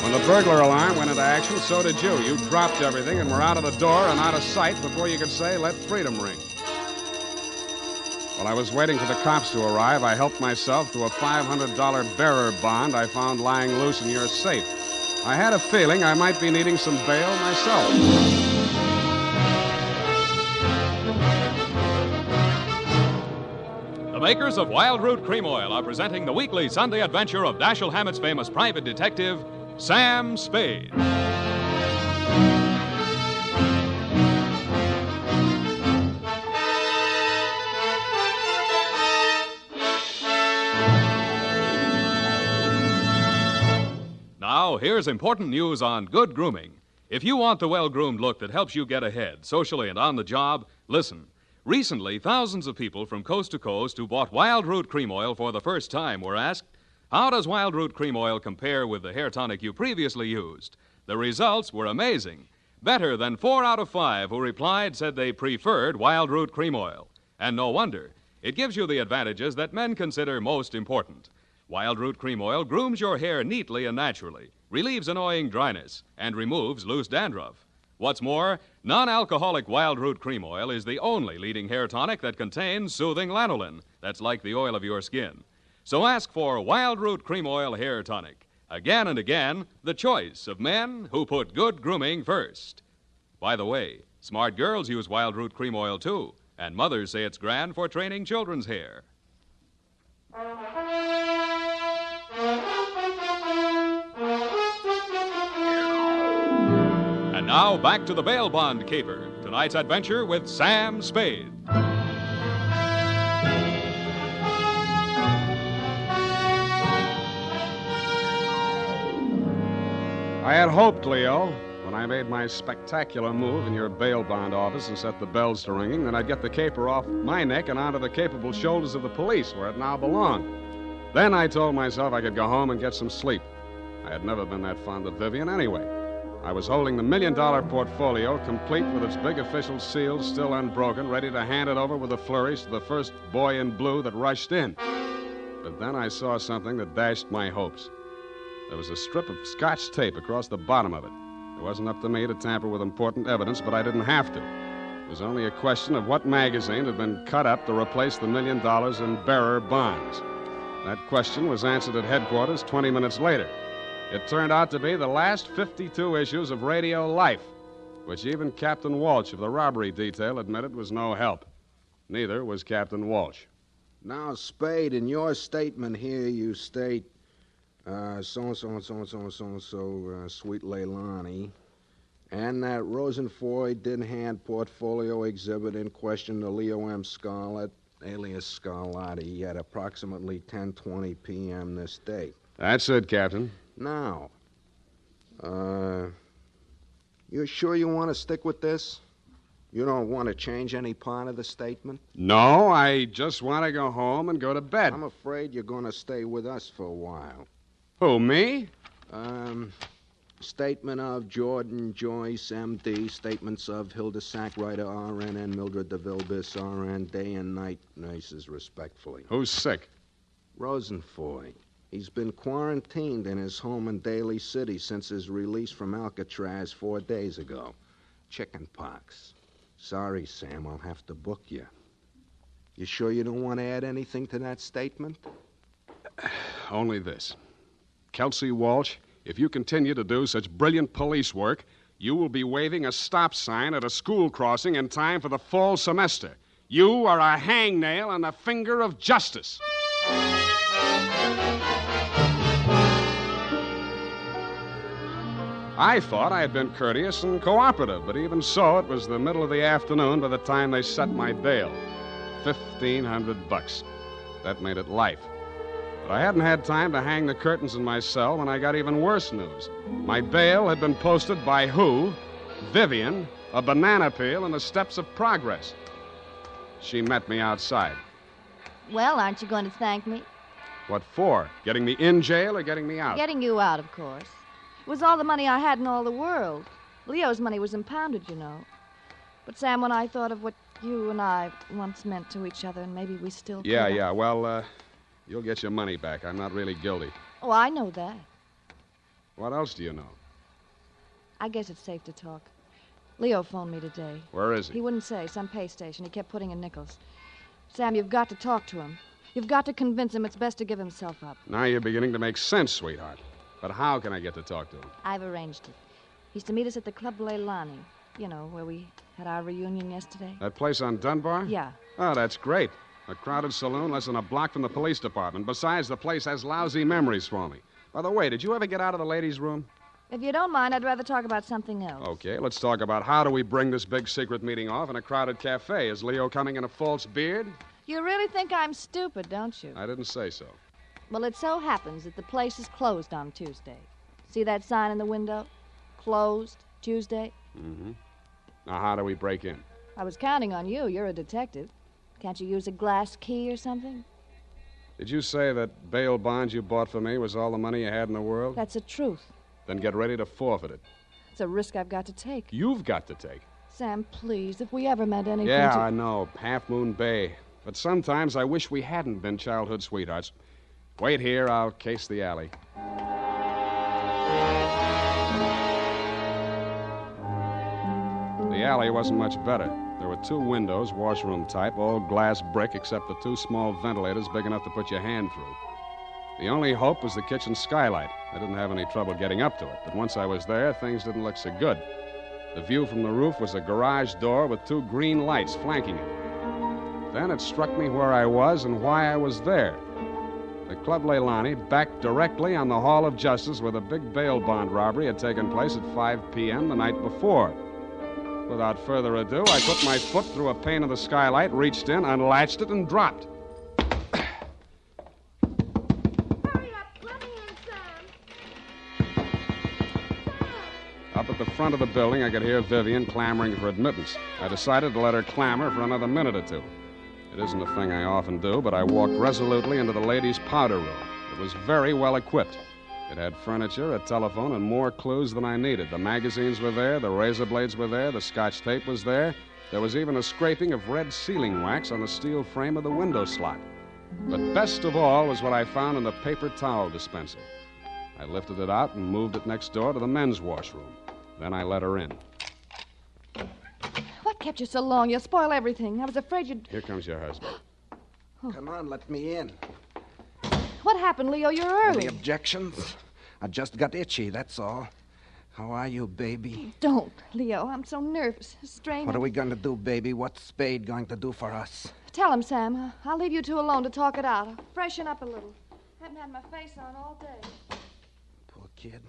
When the burglar alarm went into action, so did you. You dropped everything and were out of the door and out of sight before you could say, let freedom ring. While I was waiting for the cops to arrive, I helped myself to a $500 bearer bond I found lying loose in your safe. I had a feeling I might be needing some bail myself. The makers of Wild Root Cream Oil are presenting the weekly Sunday adventure of Dashiell Hammett's famous private detective, Sam Spade. Now, here's important news on good grooming. If you want the well-groomed look that helps you get ahead, socially and on the job, listen. Recently, thousands of people from coast to coast who bought Wild Root Cream Oil for the first time were asked, how does Wild Root Cream Oil compare with the hair tonic you previously used? The results were amazing. Better than 4 out of 5 who replied said they preferred Wild Root Cream Oil. And no wonder. It gives you the advantages that men consider most important. Wild Root Cream Oil grooms your hair neatly and naturally, relieves annoying dryness, and removes loose dandruff. What's more, non-alcoholic Wild Root Cream Oil is the only leading hair tonic that contains soothing lanolin. That's like the oil of your skin. So ask for Wild Root Cream Oil Hair Tonic. Again and again, the choice of men who put good grooming first. By the way, smart girls use Wild Root Cream Oil, too, and mothers say it's grand for training children's hair. And now, back to the bail bond caper. Tonight's adventure with Sam Spade. I had hoped, Leo, when I made my spectacular move in your bail bond office and set the bells to ringing, that I'd get the caper off my neck and onto the capable shoulders of the police, where it now belonged. Then I told myself I could go home and get some sleep. I had never been that fond of Vivian anyway. I was holding the $1 million portfolio, complete with its big official seals still unbroken, ready to hand it over with a flourish to the first boy in blue that rushed in. But then I saw something that dashed my hopes. There was a strip of Scotch tape across the bottom of it. It wasn't up to me to tamper with important evidence, but I didn't have to. It was only a question of what magazine had been cut up to replace the $1 million in bearer bonds. That question was answered at headquarters 20 minutes later. It turned out to be the last 52 issues of Radio Life, which even Captain Walsh of the robbery detail admitted was no help. Neither was Captain Walsh. Now, Spade, in your statement here, you state, so-and-so, Sweet Leilani, and that Rosenfoy did hand portfolio exhibit in question to Leo M. Scarlett, alias Scarlatti, at approximately 10:20 p.m. this date. That's it, Captain. Now, you sure you want to stick with this? You don't want to change any part of the statement? No, I just want to go home and go to bed. I'm afraid you're going to stay with us for a while. Who, me? Statement of Jordan Joyce, M.D., statements of Hilda Sackwriter, R.N., and Mildred DeVille, Biss, R.N., day and night nurses, respectfully. Who's sick? Rosenfoy. He's been quarantined in his home in Daly City since his release from Alcatraz 4 days ago. Chicken pox. Sorry, Sam, I'll have to book you. You sure you don't want to add anything to that statement? Only this. Kelsey Walsh, if you continue to do such brilliant police work, you will be waving a stop sign at a school crossing in time for the fall semester. You are a hangnail on the finger of justice. I thought I had been courteous and cooperative, but even so, it was the middle of the afternoon by the time they set my bail. $1,500. That made it life. But I hadn't had time to hang the curtains in my cell when I got even worse news. My bail had been posted by who? Vivian, a banana peel, and the steps of progress. She met me outside. Well, aren't you going to thank me? What for? Getting me in jail or getting me out? Getting you out, of course. It was all the money I had in all the world. Leo's money was impounded, you know. But, Sam, when I thought of what you and I once meant to each other, and maybe we still could... Yeah. Well, you'll get your money back. I'm not really guilty. Oh, I know that. What else do you know? I guess it's safe to talk. Leo phoned me today. Where is he? He wouldn't say. Some pay station. He kept putting in nickels. Sam, you've got to talk to him. You've got to convince him it's best to give himself up. Now you're beginning to make sense, sweetheart. But how can I get to talk to him? I've arranged it. He's to meet us at the Club Leilani. You know, where we had our reunion yesterday. That place on Dunbar? Yeah. Oh, that's great. A crowded saloon less than a block from the police department. Besides, the place has lousy memories for me. By the way, did you ever get out of the ladies' room? If you don't mind, I'd rather talk about something else. Okay, let's talk about how do we bring this big secret meeting off in a crowded cafe. Is Leo coming in a false beard? You really think I'm stupid, don't you? I didn't say so. Well, it so happens that the place is closed on Tuesday. See that sign in the window? Closed Tuesday? Mm-hmm. Now, how do we break in? I was counting on you. You're a detective. Can't you use a glass key or something? Did you say that bail bond you bought for me was all the money you had in the world? That's the truth. Then get ready to forfeit it. It's a risk I've got to take. You've got to take. Sam, please, if we ever meant anything Yeah, to... I know. Half Moon Bay. But sometimes I wish we hadn't been childhood sweethearts. Wait here. I'll case the alley. The alley wasn't much better. There were 2 windows, washroom type, all glass brick, except for 2 small ventilators big enough to put your hand through. The only hope was the kitchen skylight. I didn't have any trouble getting up to it, but once I was there, things didn't look so good. The view from the roof was a garage door with 2 green lights flanking it. Then it struck me where I was and why I was there. The Club Leilani backed directly on the Hall of Justice where the big bail bond robbery had taken place at 5 p.m. the night before. Without further ado, I put my foot through a pane of the skylight, reached in, unlatched it, and dropped. Up at the front of the building, I could hear Vivian clamoring for admittance. I decided to let her clamor for another minute or 2. It isn't a thing I often do, but I walked resolutely into the ladies' powder room. It was very well equipped. It had furniture, a telephone, and more clues than I needed. The magazines were there, the razor blades were there, the scotch tape was there. There was even a scraping of red sealing wax on the steel frame of the window slot. But best of all was what I found in the paper towel dispenser. I lifted it out and moved it next door to the men's washroom. Then I let her in. What kept you so long? You'll spoil everything. I was afraid you'd... Here comes your husband. Come on, let me in. What happened, Leo? You're early. Any objections? I just got itchy, that's all. How are you, baby? Don't, Leo. I'm so nervous. Strained. What are we going to do, baby? What's Spade going to do for us? Tell him, Sam. I'll leave you 2 alone to talk it out. I'll freshen up a little. Haven't had my face on all day. Poor kid.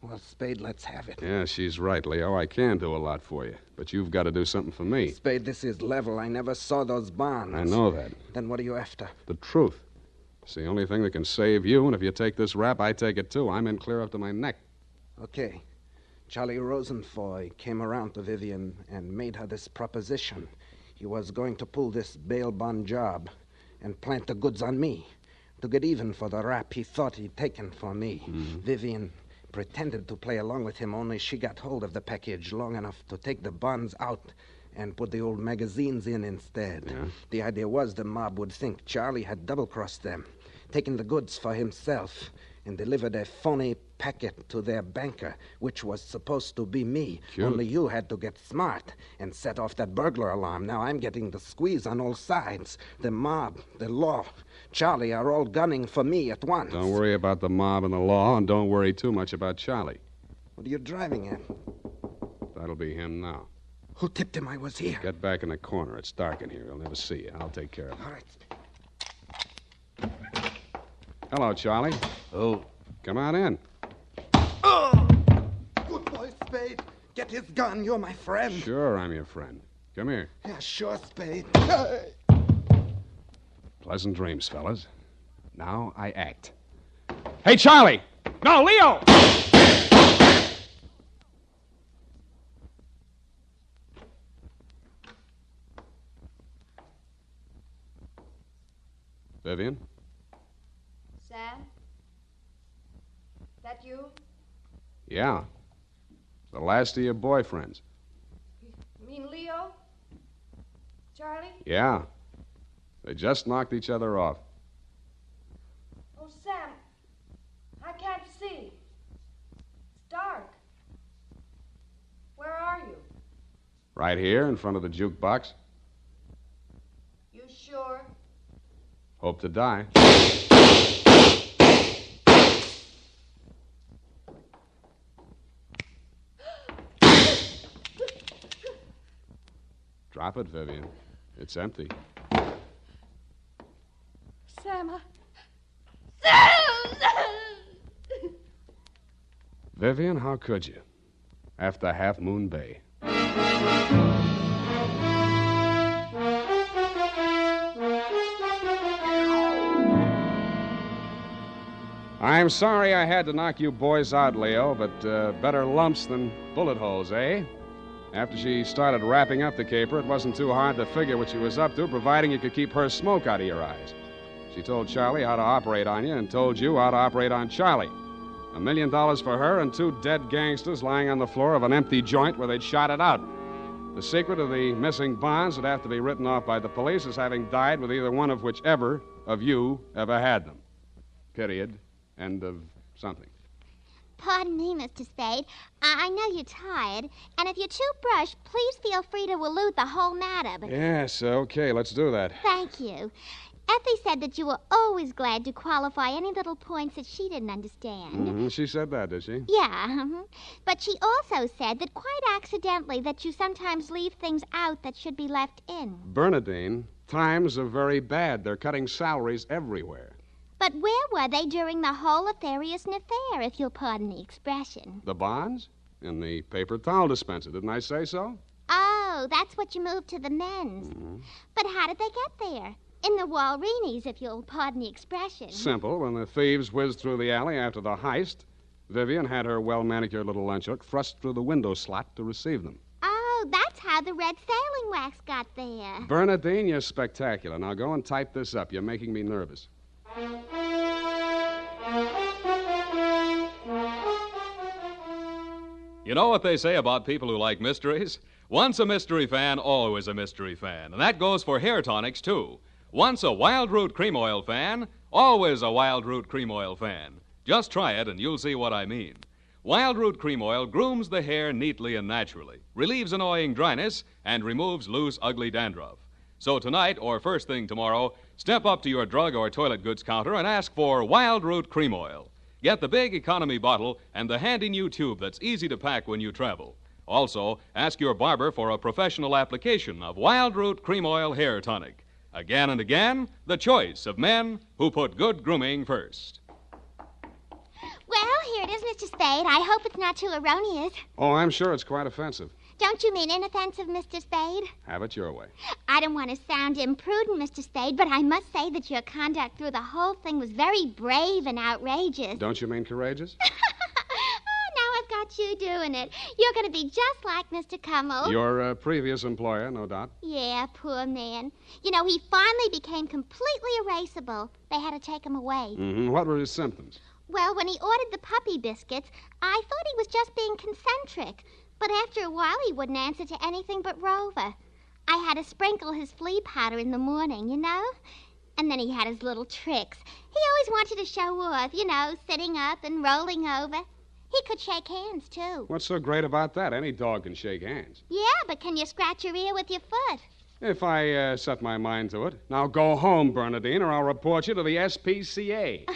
Well, Spade, let's have it. Yeah, she's right, Leo. I can do a lot for you. But you've got to do something for me. Spade, this is level. I never saw those bonds. I know that. Then what are you after? The truth. It's the only thing that can save you, and if you take this rap, I take it too. I'm in clear up to my neck. Okay. Charlie Rosenfoy came around to Vivian and made her this proposition. He was going to pull this bail bond job and plant the goods on me to get even for the rap he thought he'd taken for me. Mm-hmm. Vivian pretended to play along with him, only she got hold of the package long enough to take the bonds out and put the old magazines in instead. Yeah. The idea was the mob would think Charlie had double-crossed them, taken the goods for himself, and delivered a phony packet to their banker, which was supposed to be me. Cute. Only you had to get smart and set off that burglar alarm. Now I'm getting the squeeze on all sides. The mob, the law, Charlie are all gunning for me at once. Don't worry about the mob and the law, and don't worry too much about Charlie. What are you driving at? That'll be him now. Who tipped him I was here? Get back in the corner. It's dark in here. He'll never see you. I'll take care of him. All right. Hello, Charlie. Who? Come on in. Good boy, Spade. Get his gun. You're my friend. Sure, I'm your friend. Come here. Yeah, sure, Spade. Pleasant dreams, fellas. Now I act. Hey, Charlie! No, Leo! Vivian? Sam? That you? Yeah. The last of your boyfriends. You mean Leo? Charlie? Yeah. They just knocked each other off. Oh, Sam, I can't see. It's dark. Where are you? Right here in front of the jukebox. You sure? Hope to die. Drop it, Vivian. It's empty. Sam, Sam! Vivian, how could you? After Half Moon Bay. I'm sorry I had to knock you boys out, Leo, but better lumps than bullet holes, eh? After she started wrapping up the caper, it wasn't too hard to figure what she was up to, providing you could keep her smoke out of your eyes. She told Charlie how to operate on you and told you how to operate on Charlie. $1 million for her and 2 dead gangsters lying on the floor of an empty joint where they'd shot it out. The secret of the missing bonds would have to be written off by the police as having died with either one of whichever of you ever had them. Period. End of something. Pardon me, Mr. Spade. I know you're tired, and if your toothbrush, please feel free to allude the whole matter. But Yes, okay, let's do that. thank you. Effie said that you were always glad to qualify any little points that she didn't understand. She said that, did she? Yeah, but she also said that quite accidentally that you sometimes leave things out that should be left in. Bernadine, times are very bad. They're cutting salaries everywhere. But where were they during the whole affaireous affair, if you'll pardon the expression? The bonds? In the paper towel dispenser, didn't I say so? Oh, that's what you moved to the men's. But how did they get there? In the Walreenies, if you'll pardon the expression. Simple. When the thieves whizzed through the alley after the heist, Vivian had her well-manicured little lunch hook thrust through the window slot to receive them. Oh, that's how the red sailing wax got there. Bernadine, you're spectacular. Now go and type this up. You're making me nervous. You know what they say about people who like mysteries? Once a mystery fan, always a mystery fan. And that goes for hair tonics, too. Once a Wild Root Cream Oil fan, always a Wild Root Cream Oil fan. Just try it and you'll see what I mean. Wild Root Cream Oil grooms the hair neatly and naturally, relieves annoying dryness, and removes loose, ugly dandruff. So tonight, or first thing tomorrow, step up to your drug or toilet goods counter and ask for Wild Root Cream Oil. Get the big economy bottle and the handy new tube that's easy to pack when you travel. Also, ask your barber for a professional application of Wild Root Cream Oil Hair Tonic. Again and again, the choice of men who put good grooming first. Well, here it is, Mr. Spade. I hope it's not too erroneous. Oh, I'm sure it's quite offensive. Don't you mean inoffensive, Mr. Spade? Have it your way. I don't want to sound imprudent, Mr. Spade, but I must say that your conduct through the whole thing was very brave and outrageous. Don't you mean courageous? Now I've got you doing it. You're going to be just like Mr. Cummel. Your previous employer, no doubt. Yeah, poor man. You know, he finally became completely erasable. They had to take him away. What were his symptoms? Well, when he ordered the puppy biscuits, I thought he was just being concentric. But after a while, he wouldn't answer to anything but Rover. I had to sprinkle his flea powder in the morning, you know? And then he had his little tricks. He always wanted to show off, you know, sitting up and rolling over. He could shake hands, too. What's so great about that? Any dog can shake hands. Yeah, but can you scratch your ear with your foot? If I set my mind to it. Now go home, Bernadine, or I'll report you to the SPCA.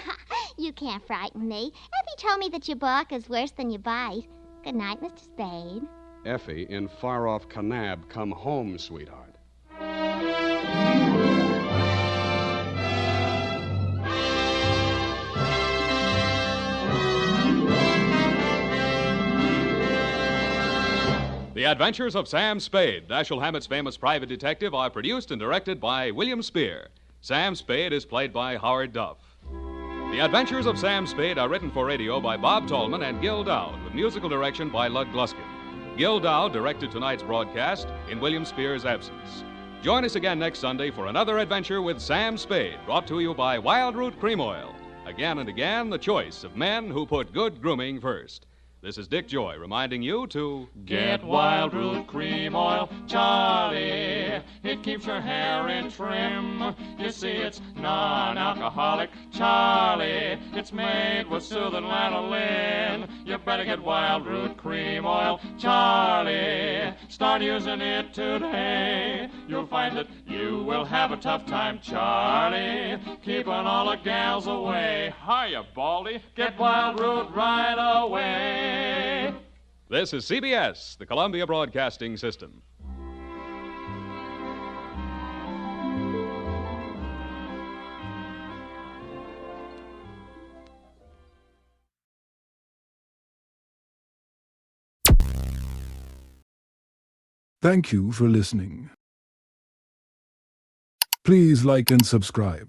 You can't frighten me. Effie told me that your bark is worse than your bite. Good night, Mr. Spade. Effie, in far-off Kanab, come home, sweetheart. The Adventures of Sam Spade, Dashiell Hammett's famous private detective, are produced and directed by William Spear. Sam Spade is played by Howard Duff. The Adventures of Sam Spade are written for radio by Bob Tallman and Gil Dowd, with musical direction by Lud Gluskin. Gil Dowd directed tonight's broadcast in William Spear's absence. Join us again next Sunday for another adventure with Sam Spade, brought to you by Wild Root Cream Oil. Again and again, the choice of men who put good grooming first. This is Dick Joy reminding you to get Wild Root Cream Oil, Charlie. It keeps your hair in trim. You see, it's non-alcoholic, Charlie. It's made with soothing lanolin. You better get Wild Root Cream Oil, Charlie. Start using it today. You'll find that you will have a tough time, Charlie, keeping all the gals away. Hiya, Baldy. Get Wild Root right away. This is CBS, the Columbia Broadcasting System. Thank you for listening. Please like and subscribe.